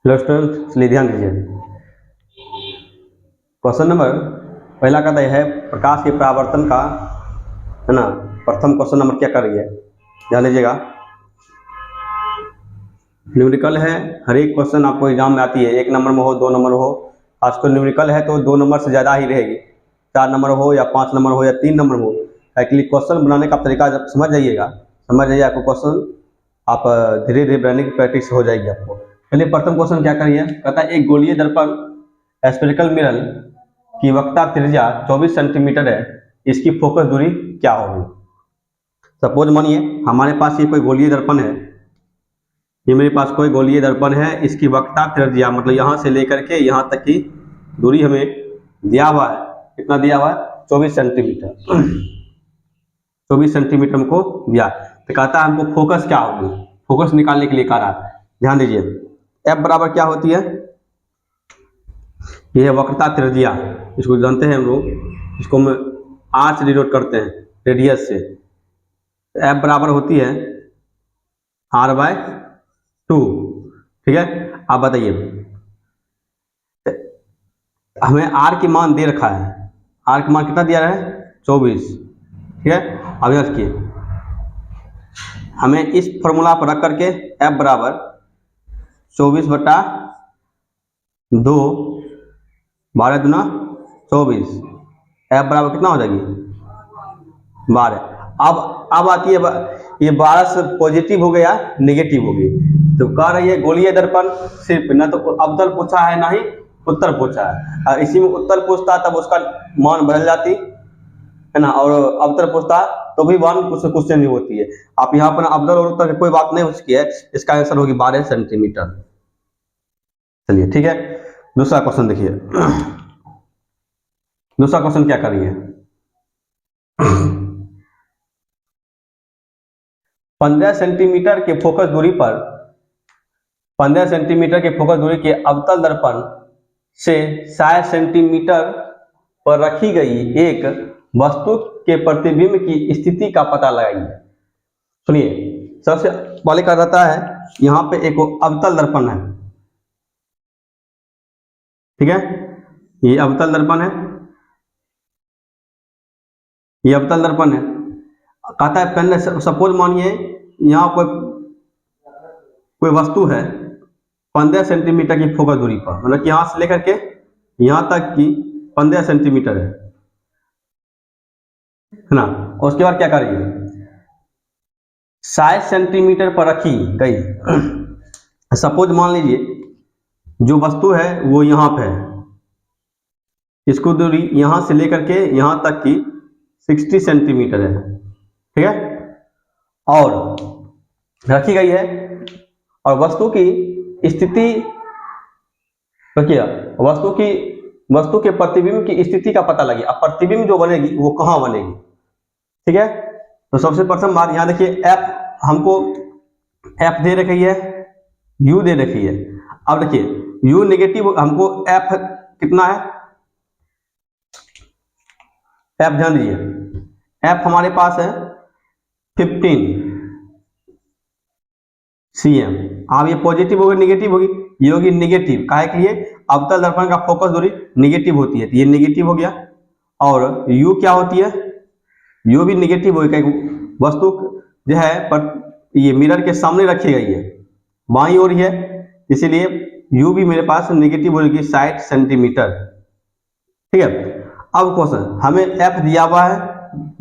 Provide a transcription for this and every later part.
Hello student, चलिए ध्यान दीजिए। क्वेश्चन नंबर पहला कहता है प्रकाश के परावर्तन का, है ना। प्रथम क्वेश्चन नंबर क्या कर रही है, ध्यान दीजिएगा। न्यूमेरिकल है, हर एक क्वेश्चन आपको एग्जाम में आती है, 1 नंबर में हो 2 नंबर हो। आज को न्यूमेरिकल है तो 2 नंबर से ज़्यादा ही रहेगी, 4 नंबर हो या 5 नंबर हो या 3 नंबर हो। एक्चुअली क्वेश्चन बनाने का तरीका जब समझ जाइएगा, आपको क्वेश्चन आप धीरे धीरे बनाने की प्रैक्टिस हो जाएगी आपको। चलिए प्रथम क्वेश्चन क्या करिए, कहता है एक गोलीय दर्पण स्फेरिकल मिरर की वक्रता त्रिज्या 24 सेंटीमीटर है, इसकी फोकस दूरी क्या होगी। सपोज मानिए हमारे पास ये कोई गोलीय दर्पण है, ये मेरे पास कोई गोलीय दर्पण है, इसकी वक्रता त्रिज्या मतलब यहाँ से लेकर के यहाँ तक की दूरी हमें दिया हुआ है। कितना दिया हुआ है? 24 सेंटीमीटर। 24 सेंटीमीटर हमको दिया, तो कहता है हमको फोकस क्या होगी, फोकस निकालने के लिए कह रहा है। ध्यान दीजिए, एफ बराबर क्या होती है, यह है वक्रता त्रिज्या, इसको जानते हैं हम लोग, इसको हम आर से डिनोट करते हैं, रेडियस से। एफ बराबर होती है r/2। ठीक है, आप बताइए हमें r की मान दे रखा है, r की मान कितना दिया है? 24। ठीक है, अब याद रखिए हमें इस फॉर्मूला पर रख करके f बराबर 24/2, 12 दूना 24, f बराबर कितना हो जाएगी? 12। अब आती है ये 12 से पॉजिटिव हो गया नेगेटिव हो गई, तो कह रही है गोलीय दर्पण सिर्फ ना तो अवतल पूछा है ना ही उत्तर पूछा है। और इसी में उत्तर पूछता तब उसका मान बदल जाती है ना, और अवतल पूछता तो भी मान क्वेश्चन नहीं होती है। आप यहाँ पर अवतल और उत्तर कोई बात नहीं हो सकी है, इसका आंसर होगी 12 सेंटीमीटर। चलिए ठीक है, दूसरा क्वेश्चन देखिए। दूसरा क्वेश्चन क्या करिए, 15 सेंटीमीटर के फोकस दूरी पर 15 सेंटीमीटर के फोकस दूरी के अवतल दर्पण से 60 सेंटीमीटर पर रखी गई एक वस्तु के प्रतिबिंब की स्थिति का पता लगाइए। सुनिए, सबसे पहले क्या रहता है, यहाँ पे एक अवतल दर्पण है, ठीक है, ये अवतल दर्पण है, ये अवतल दर्पण है। कहता है पहले सपोज मानिए यहाँ कोई वस्तु है 15 सेंटीमीटर की फोकस दूरी पर, मतलब कि यहाँ से लेकर के यहाँ तक की 15 सेंटीमीटर है ना। और उसके बाद क्या करिए, 60 सेंटीमीटर पर रखी गई, सपोज मान लीजिए जो वस्तु है वो यहाँ पे है, इसको दूरी यहाँ से लेकर के यहाँ तक की 60 सेंटीमीटर है, ठीक है, और रखी गई है। और वस्तु की स्थिति रखिए, वस्तु के प्रतिबिंब की स्थिति का पता लगे। अब प्रतिबिंब जो बनेगी वो कहाँ बनेगी, ठीक है। तो सबसे प्रथम बात यहाँ देखिए, एफ हमको एफ दे रखी है, यू दे रखी है। अब देखिए यू नेगेटिव, हमको एफ कितना है, एफ ध्यान दीजिए, एफ हमारे पास है 15 cm। अब ये पॉजिटिव होगी निगेटिव होगी, ये होगी निगेटिव, काहे के लिए, अवतल दर्पण का फोकस दूरी निगेटिव होती है, तो ये निगेटिव हो गया। और यू क्या होती है, यू भी निगेटिव होगी, वस्तु जो है पर ये मिरर के सामने रखी गई है, बाईं ओर है, इसीलिए यू भी मेरे पास नेगेटिव होगी 60 सेंटीमीटर, ठीक है। अब क्वेश्चन हमें एफ दिया हुआ है,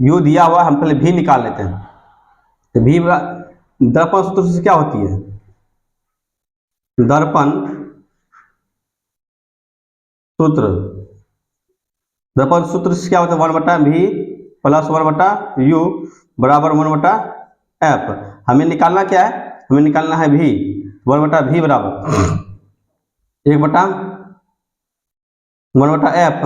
यू दिया हुआ है, हम पहले भी निकाल लेते हैं। तो भी दर्पण सूत्र से क्या होती है, दर्पण सूत्र से क्या होता है, 1/v प्लस 1/u बराबर 1/f। हमें निकालना क्या है, हमें निकालना है v, 1/v बराबर 1/f,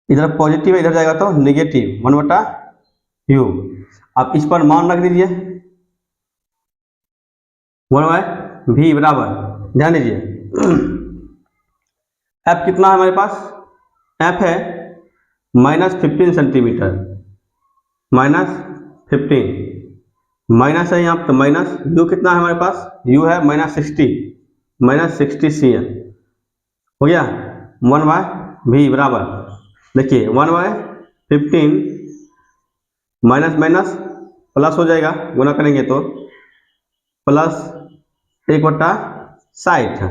इधर पॉजिटिव है इधर जाएगा तो नेगेटिव 1/u। आप इस पर मान रख दीजिए 1/v बराबर, ध्यान दीजिए f कितना है हमारे पास, f है -15 सेंटीमीटर, -15 माइनस है यहाँ पे, तो माइनस यू कितना है हमारे पास, यू है -60, -60 सी है, हो गया 1/v बराबर, देखिए 1/15 माइनस माइनस प्लस हो जाएगा, गुना करेंगे तो प्लस 1/60,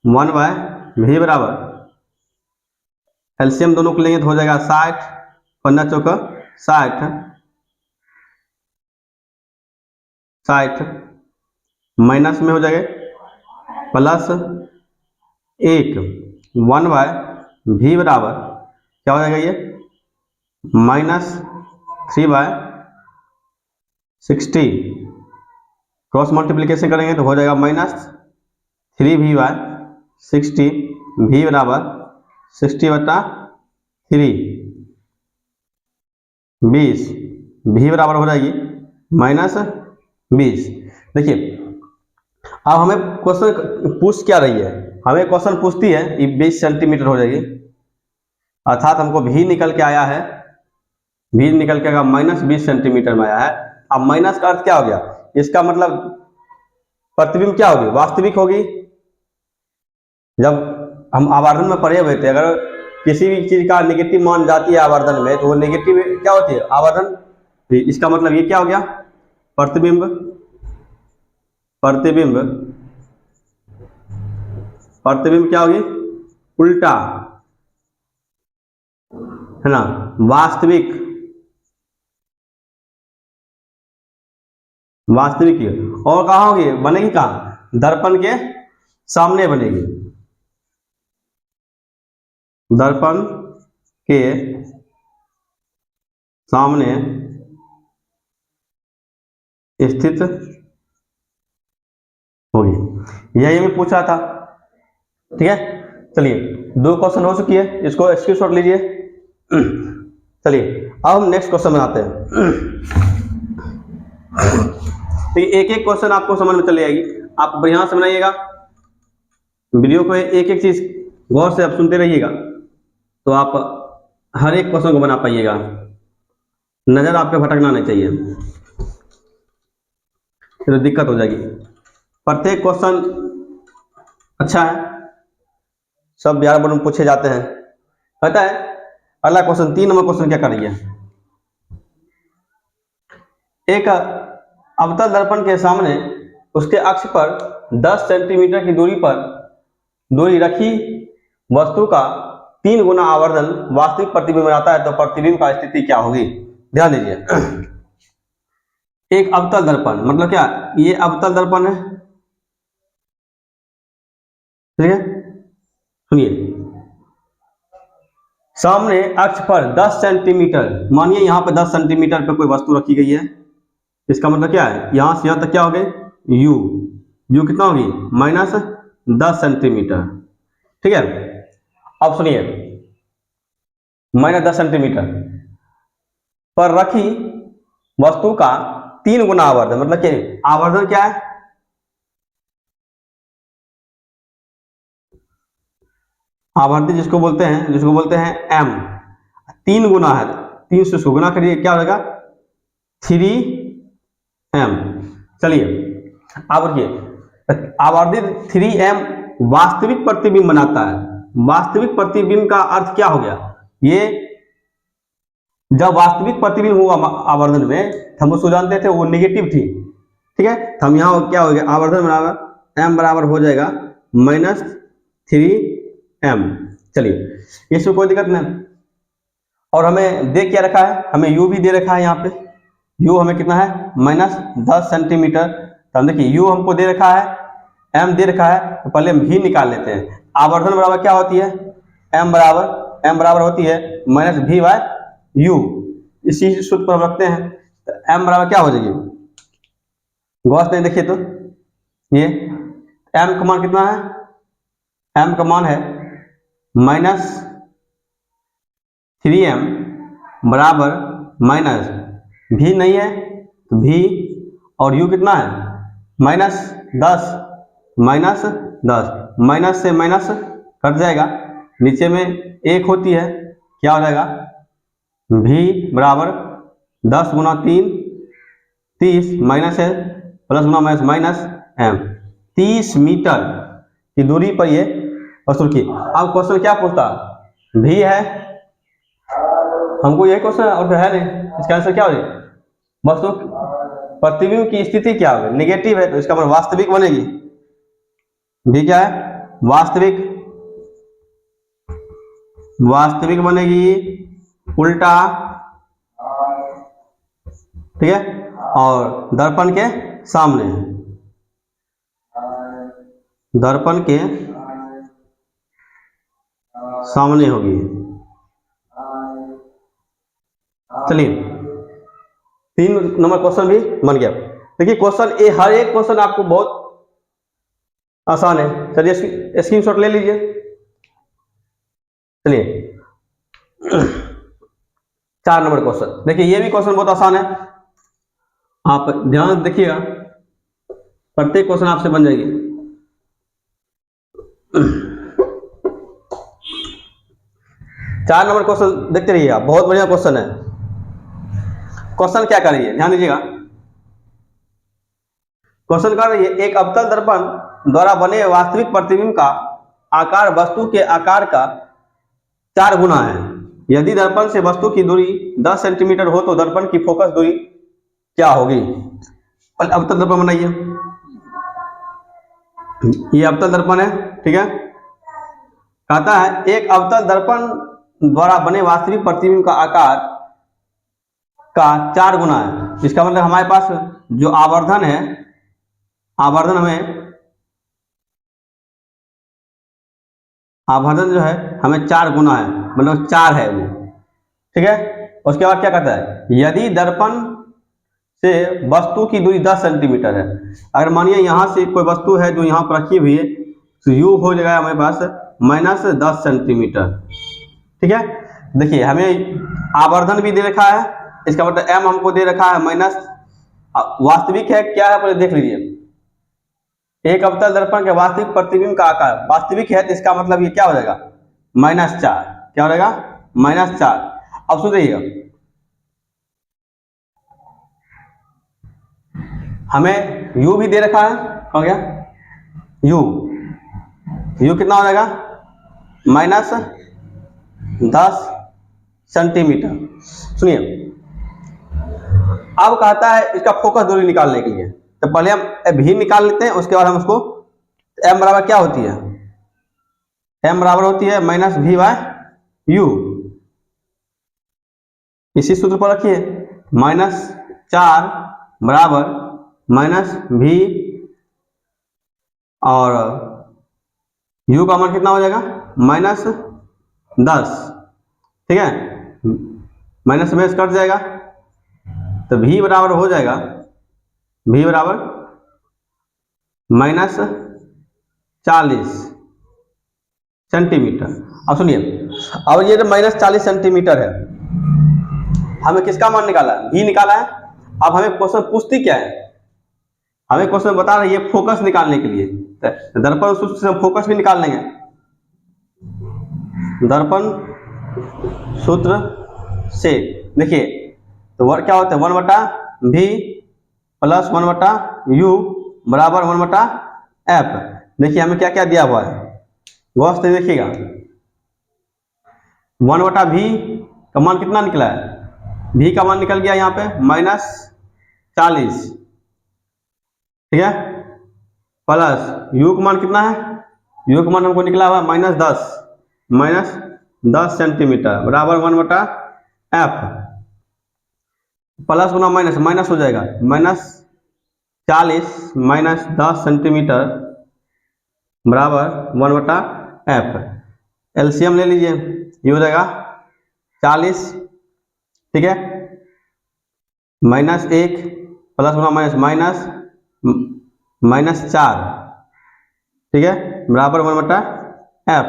1/v बराबर, एलसीएम दोनों को लेंगे तो हो जाएगा 60, 15 चौका 60, 60 माइनस में हो जाएगा प्लस 1, 1/v बराबर क्या हो जाएगा ये -3/60, क्रॉस मल्टीप्लिकेशन करेंगे तो हो जाएगा -3v/60, v बराबर 60/3, 20, v बराबर हो जाएगी -20। देखिए अब हमें क्वेश्चन पूछ क्या रही है, हमें क्वेश्चन पूछती है ये 20 सेंटीमीटर हो जाएगी, अर्थात हमको भी निकल के आया है, भी निकल के -20 सेंटीमीटर में आया है। अब माइनस का अर्थ क्या हो गया, इसका मतलब प्रतिबिंब क्या होगी, वास्तविक होगी। जब हम आवर्धन में पढ़े हुए थे, अगर किसी भी चीज का नेगेटिव मान जाती है आवर्धन में, तो वो नेगेटिव क्या होती है, आवर्धन। इसका मतलब ये क्या हो गया, प्रतिबिंब, प्रतिबिंब, प्रतिबिंब क्या होगी, उल्टा, है ना, वास्तविक, वास्तविक। और कहाँ होगी, बनेगी कहाँ, दर्पण के सामने बनेगी, दर्पण के सामने स्थित होगी, यही हमें पूछा था। ठीक है, चलिए 2 क्वेश्चन हो चुकी है, इसको स्क्रीनशॉट लीजिए। चलिए अब हम नेक्स्ट क्वेश्चन बनाते हैं। तो एक एक क्वेश्चन आपको समझ में चली जाएगी, आप बढ़िया से बनाइएगा, वीडियो को एक एक चीज गौर से आप सुनते रहिएगा, तो आप हर एक क्वेश्चन को बना पाइएगा, नजर आपके भटकना नहीं चाहिए, तो दिक्कत हो जाएगी। प्रत्येक क्वेश्चन अच्छा है, सब 11 बार में पूछे जाते हैं। पता है अगला क्वेश्चन 3 नंबर क्वेश्चन क्या कर रही है, एक अवतल दर्पण के सामने उसके अक्ष पर 10 सेंटीमीटर की दूरी पर दूरी रखी वस्तु का 3 गुना आवर्धन वास्तविक प्रतिबिंब बनाता है, तो प्रतिबिंब का स्थिति क्या होगी। ध्यान दीजिए, एक अवतल दर्पण मतलब क्या, ये अवतल दर्पण है, ठीक है, सुनिए, सामने अक्ष पर 10 सेंटीमीटर, मानिए यहां पर 10 सेंटीमीटर पर कोई वस्तु रखी गई है, इसका मतलब क्या है, यहां से यहां तक क्या हो गए यू, यू कितना होगी -10 सेंटीमीटर। ठीक है, अब सुनिए, -10 सेंटीमीटर पर रखी वस्तु का 3 गुना आवर्धन, मतलब क्या, आवर्धन क्या है, आवर्धन जिसको बोलते हैं m, 3 गुना है, 3 से उसको गुना करिए, क्या हो जाएगा 3m। चलिए अब देखिए, आवर्धित 3m वास्तविक प्रतिबिंब बनाता है। वास्तविक प्रतिबिंब का अर्थ क्या हो गया, ये जब वास्तविक प्रतिबिंब हुआ आवर्धन में, हम उसको जानते थे वो नेगेटिव थी, ठीक है, तो हम यहाँ क्या हो गया, आवर्धन बराबर m बराबर हो जाएगा -3m। चलिए इसमें कोई दिक्कत नहीं, और हमें दे क्या रखा है, हमें u भी दे रखा है, यहाँ पे u हमें कितना है -10 सेंटीमीटर, तो हम देखिए u हमको दे रखा है, m दे रखा है, तो पहले हम v निकाल लेते हैं। आवर्धन बराबर क्या होती है, m बराबर होती है -v/u, इसी सूत्र पर हम रखते हैं, तो m बराबर क्या हो जाएगी, गौर से देखिए तो ये m का मान कितना है, m का मान है -3m बराबर -v नहीं है तो v, और u कितना है -10, माइनस से माइनस कट जाएगा, नीचे में 1 होती है, क्या हो जाएगा v बराबर 10 गुना 3 30 माइनस है प्लस गुना माइनस माइनस एम, 30 मीटर की दूरी पर ये वस्तु की। अब क्वेश्चन क्या पूछता, भी है, हमको यही क्वेश्चन और है नहीं, इसका आंसर क्या हो जाएगा, वस्तु प्रतिबिंब की स्थिति क्या होगी, नेगेटिव है तो इसका मतलब वास्तविक बनेगी। भी क्या है, वास्तविक, वास्तविक बनेगी, उल्टा, ठीक है, और दर्पण के सामने, दर्पण के सामने होगी। चलिए 3 नंबर क्वेश्चन भी बन गया। देखिए क्वेश्चन ए, हर एक क्वेश्चन आपको बहुत आसान है। चलिए स्क्रीनशॉट ले लीजिए। चलिए 4 नंबर क्वेश्चन, देखिए ये भी क्वेश्चन बहुत आसान है, आप ध्यान से देखिएगा, प्रत्येक क्वेश्चन आपसे बन जाएगी। 4 नंबर क्वेश्चन देखते रहिए आप, बहुत बढ़िया क्वेश्चन है। क्वेश्चन क्या कर रही है, ध्यान दीजिएगा। क्वेश्चन कर रही है, एक अवतल दर्पण द्वारा बने वास्तविक प्रतिबिंब का आकार वस्तु के आकार का 4 गुना है। यदि दर्पण से वस्तु की दूरी 10 सेंटीमीटर हो तो दर्पण की फोकस दूरी क्या होगी। अवतल दर्पण बनाइए, ये अवतल दर्पण है, ठीक है। कहता है एक अवतल दर्पण द्वारा बने वास्तविक प्रतिबिंब का आकार का 4 गुना है। इसका मतलब हमारे पास जो आवर्धन है, आवर्धन जो है हमें 4 गुना है, मतलब 4 है वो, ठीक है। उसके बाद क्या कहता है, यदि दर्पण से वस्तु की दूरी 10 सेंटीमीटर है। अगर मानिए यहां से कोई वस्तु है जो यहाँ पर रखी हुई है, तो यू हो जाएगा हमारे पास -10 सेंटीमीटर, ठीक है। देखिए हमें आवर्धन भी दे रखा है, इसका मतलब एम हमको दे रखा है माइनस, वास्तविक है क्या है पहले देख लीजिए। एक अवतल दर्पण के वास्तविक प्रतिबिंब का आकार वास्तविक है, तो इसका मतलब ये क्या हो जाएगा, -4, क्या हो जाएगा, -4। अब सुन रहिएगा, हमें u भी दे रखा है, हो गया u कितना हो जाएगा, -10 सेंटीमीटर। सुनिए, अब कहता है इसका फोकस दूरी निकालने के लिए, तो पहले हम भी निकाल लेते हैं, उसके बाद हम उसको m बराबर क्या होती है, m बराबर होती है -v/u। इसी सूत्र पर रखिए, -4 बराबर -v और u का मान कितना हो जाएगा, -10, ठीक है। माइनस में कट जाएगा तो v बराबर हो जाएगा, v बराबर -40 सेंटीमीटर। अब सुनिए, अब ये जो -40 सेंटीमीटर है, हमें किसका मान निकाला है, v निकाला है। अब हमें क्वेश्चन पूछती क्या है, हमें क्वेश्चन बता रही है फोकस निकालने के लिए, तो दर्पण सूत्र से हम फोकस भी निकाल लेंगे। दर्पण सूत्र से देखिए, तो वर्ग क्या होता है, 1/v प्लस 1/u बराबर 1/f। देखिए हमें क्या क्या दिया हुआ है, गौर से देखिएगा। 1/v का मान कितना निकला है, v का मान निकल गया यहाँ पे -40, ठीक है, प्लस u का मान कितना है, u का मान हमको निकला हुआ -10 सेंटीमीटर बराबर 1/f, प्लस गुना माइनस, माइनस हो जाएगा, -40 -10 सेंटीमीटर बराबर 1/f। एलसीएम ले लीजिए, ये हो जाएगा 40, ठीक है, -1 प्लस गुना माइनस -4, ठीक है, बराबर 1/f।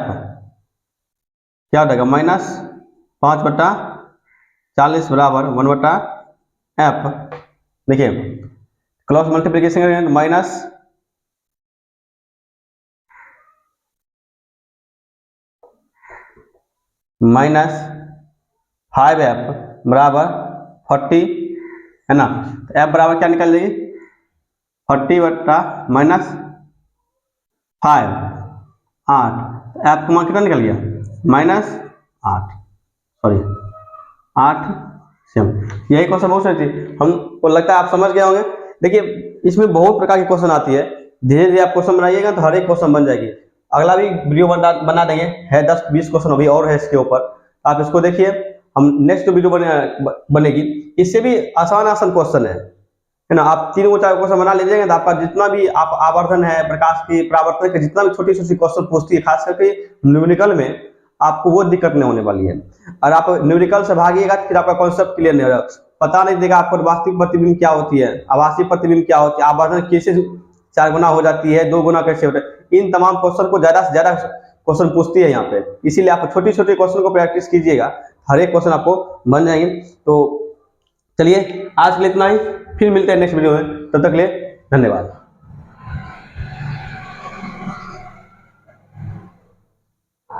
क्या हो जाएगा, -5/40 बराबर 1/f। देखिए क्रॉस मल्टीप्लीकेशन करेंगे तो -5f बराबर 40 है ना। तो f बराबर क्या निकल जाएगी 40/-5 8, f का मान कितना निकल गया -8, सॉरी 8 सेम। यही क्वेश्चन बहुत सारी थी, हमको लगता है आप समझ गए होंगे। देखिए इसमें बहुत प्रकार की क्वेश्चन आती है, धीरे धीरे आप क्वेश्चन बनाइएगा तो हर एक क्वेश्चन बन जाएगी। अगला भी वीडियो बना देंगे, है 10-20 क्वेश्चन अभी और है इसके ऊपर, आप इसको देखिए। हम नेक्स्ट वीडियो बनेगी, इससे भी आसान क्वेश्चन है ना। आप 3-4 क्वेश्चन बना लीजिएगा तो आपका जितना भी आप आवर्धन है, प्रकाश की परावर्तन के जितना भी छोटी छोटी क्वेश्चन पूछती है, खास करके न्यूमेरिकल में आपको वो दिक्कत नहीं होने वाली है। और आप न्यूमेरिकल से भागिएगा तो फिर आपका कॉन्सेप्ट क्लियर नहीं होगा, पता नहीं देगा आपको वास्तविक प्रतिबिंब क्या होती है, आभासी प्रतिबिंब क्या होती है, आवर्धन कैसे 4 गुना हो जाती है, 2 गुना कैसे होता है। इन तमाम क्वेश्चन को ज्यादा से ज्यादा क्वेश्चन पूछती है यहाँ पे, इसीलिए आप छोटे छोटे क्वेश्चन को प्रैक्टिस कीजिएगा, हर एक क्वेश्चन आपको बन जाएंगे। तो चलिए आज के लिए इतना ही, फिर मिलते हैं नेक्स्ट वीडियो में, तब तक के लिए धन्यवाद।